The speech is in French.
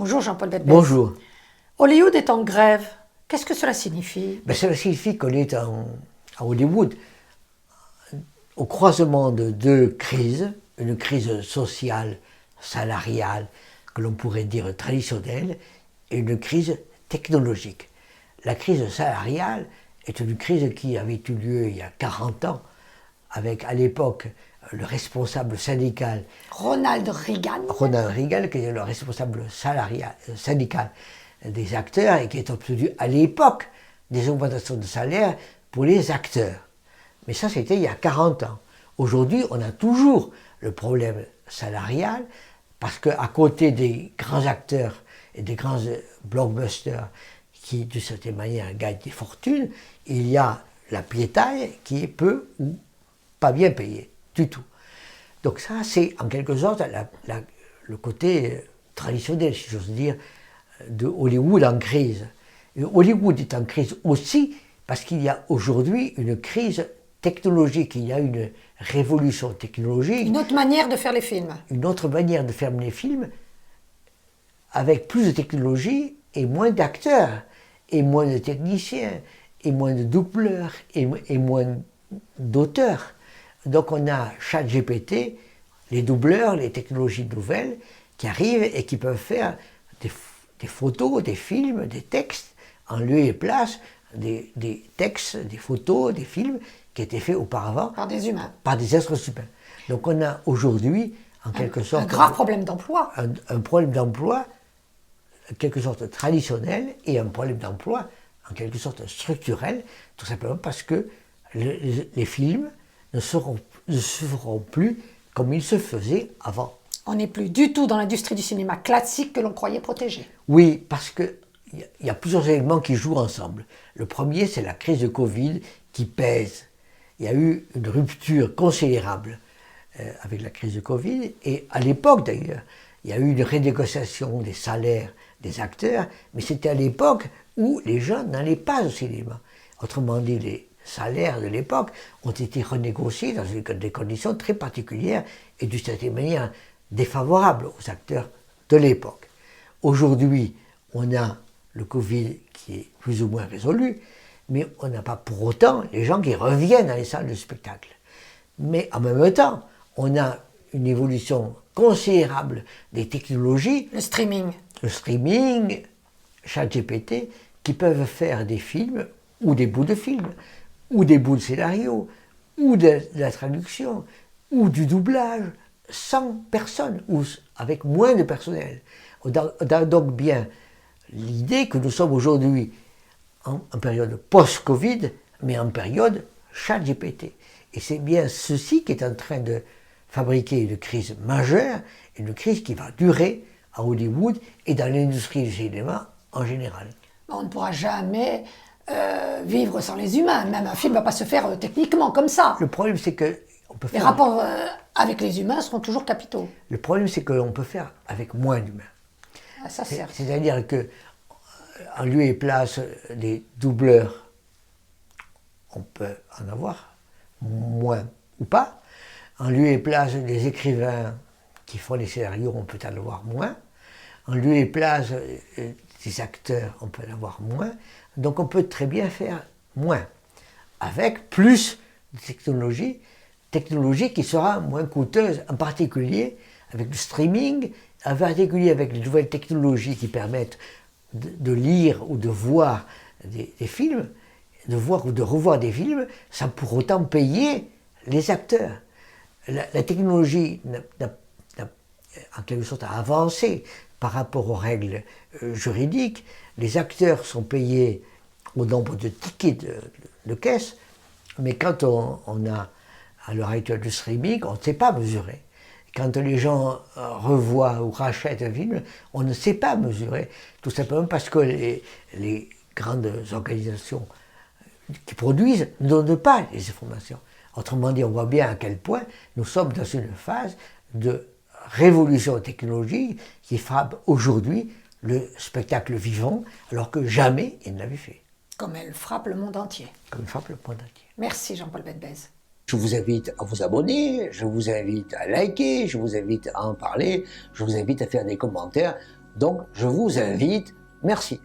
Bonjour Jean-Paul Bedbez. Bonjour. Hollywood est en grève. Qu'est-ce que cela signifie? Cela signifie qu'on est à Hollywood au croisement de deux crises, une crise sociale, salariale, que l'on pourrait dire traditionnelle, et une crise technologique. La crise salariale est une crise qui avait eu lieu il y a 40 ans, avec à l'époque le responsable syndical Ronald Reagan, qui est le responsable syndical des acteurs et qui est obtenu à l'époque des augmentations de salaire pour les acteurs. Mais ça, c'était il y a 40 ans. Aujourd'hui, on a toujours le problème salarial parce qu'à côté des grands acteurs et des grands blockbusters qui, de cette manière, gagnent des fortunes, il y a la piétaille qui est peu ou pas bien payée du tout. Donc ça, c'est en quelque sorte le côté traditionnel, si j'ose dire, de Hollywood en crise. Et Hollywood est en crise aussi parce qu'il y a aujourd'hui une crise technologique, il y a une révolution technologique. une autre manière de faire les films. Une autre manière de faire les films avec plus de technologie et moins d'acteurs, et moins de techniciens, et moins de doubleurs, et moins d'auteurs. Donc on a ChatGPT, les doubleurs, les technologies nouvelles qui arrivent et qui peuvent faire des photos, des films, des textes, en lieu et place des textes, des photos, des films qui étaient faits auparavant Par des humains. par des êtres humains. Donc on a aujourd'hui, en quelque sorte, Un grave problème d'emploi. un problème d'emploi, en quelque sorte traditionnel, et un problème d'emploi, en quelque sorte structurel, tout simplement parce que les films ne se feront plus comme ils se faisaient avant. On n'est plus du tout dans l'industrie du cinéma classique que l'on croyait protéger. Oui, parce qu'il y a plusieurs éléments qui jouent ensemble. Le premier, c'est la crise de Covid qui pèse. Il y a eu une rupture considérable avec la crise de Covid, et à l'époque d'ailleurs, il y a eu une renégociation des salaires des acteurs, mais c'était à l'époque où les gens n'allaient pas au cinéma. Autrement dit, les salaires de l'époque ont été renégociés dans des conditions très particulières et d'une certaine manière défavorables aux acteurs de l'époque. Aujourd'hui, on a le Covid qui est plus ou moins résolu, mais on n'a pas pour autant les gens qui reviennent dans les salles de spectacle. Mais en même temps, on a une évolution considérable des technologies, Le streaming. ChatGPT, qui peuvent faire des films, ou des bouts de films, ou des bouts de scénario, ou de la traduction, ou du doublage, sans personne, ou avec moins de personnel. On a donc bien l'idée que nous sommes aujourd'hui en période post-Covid, mais en période ChatGPT. Et c'est bien ceci qui est en train de fabriquer une crise majeure, une crise qui va durer à Hollywood et dans l'industrie du cinéma en général. On ne pourra jamais vivre sans les humains. Même un film ne va pas se faire techniquement comme ça. Le problème, c'est que on peut Les faire. rapports avec les humains seront toujours capitaux. Le problème, c'est que l'on peut faire avec moins d'humains. Ah, ça sert. C'est-à-dire que, en lieu et place des doubleurs, on peut en avoir moins ou pas. En lieu et place des écrivains qui font les scénarios, on peut en avoir moins. En lieu et place des acteurs, on peut en avoir moins. Donc on peut très bien faire moins, avec plus de technologie qui sera moins coûteuse, en particulier avec le streaming, en particulier avec les nouvelles technologies qui permettent de lire ou de voir des films, de voir ou de revoir des films, sans pour autant payer les acteurs. La technologie n'a en quelque sorte avancé par rapport aux règles juridiques. Les acteurs sont payés au nombre de tickets de caisse, mais quand on a à l'heure actuelle du streaming, on ne sait pas mesurer. Quand les gens revoient ou rachètent un film, on ne sait pas mesurer, tout simplement parce que les grandes organisations qui produisent ne donnent pas les informations. Autrement dit, on voit bien à quel point nous sommes dans une phase de révolution technologique qui frappe aujourd'hui le spectacle vivant, alors que jamais il ne l'avait fait. Comme elle frappe le monde entier. Comme il frappe le monde entier. Merci Jean-Paul Bedbez. Je vous invite à vous abonner, je vous invite à liker, je vous invite à en parler, je vous invite à faire des commentaires Donc je vous invite, merci.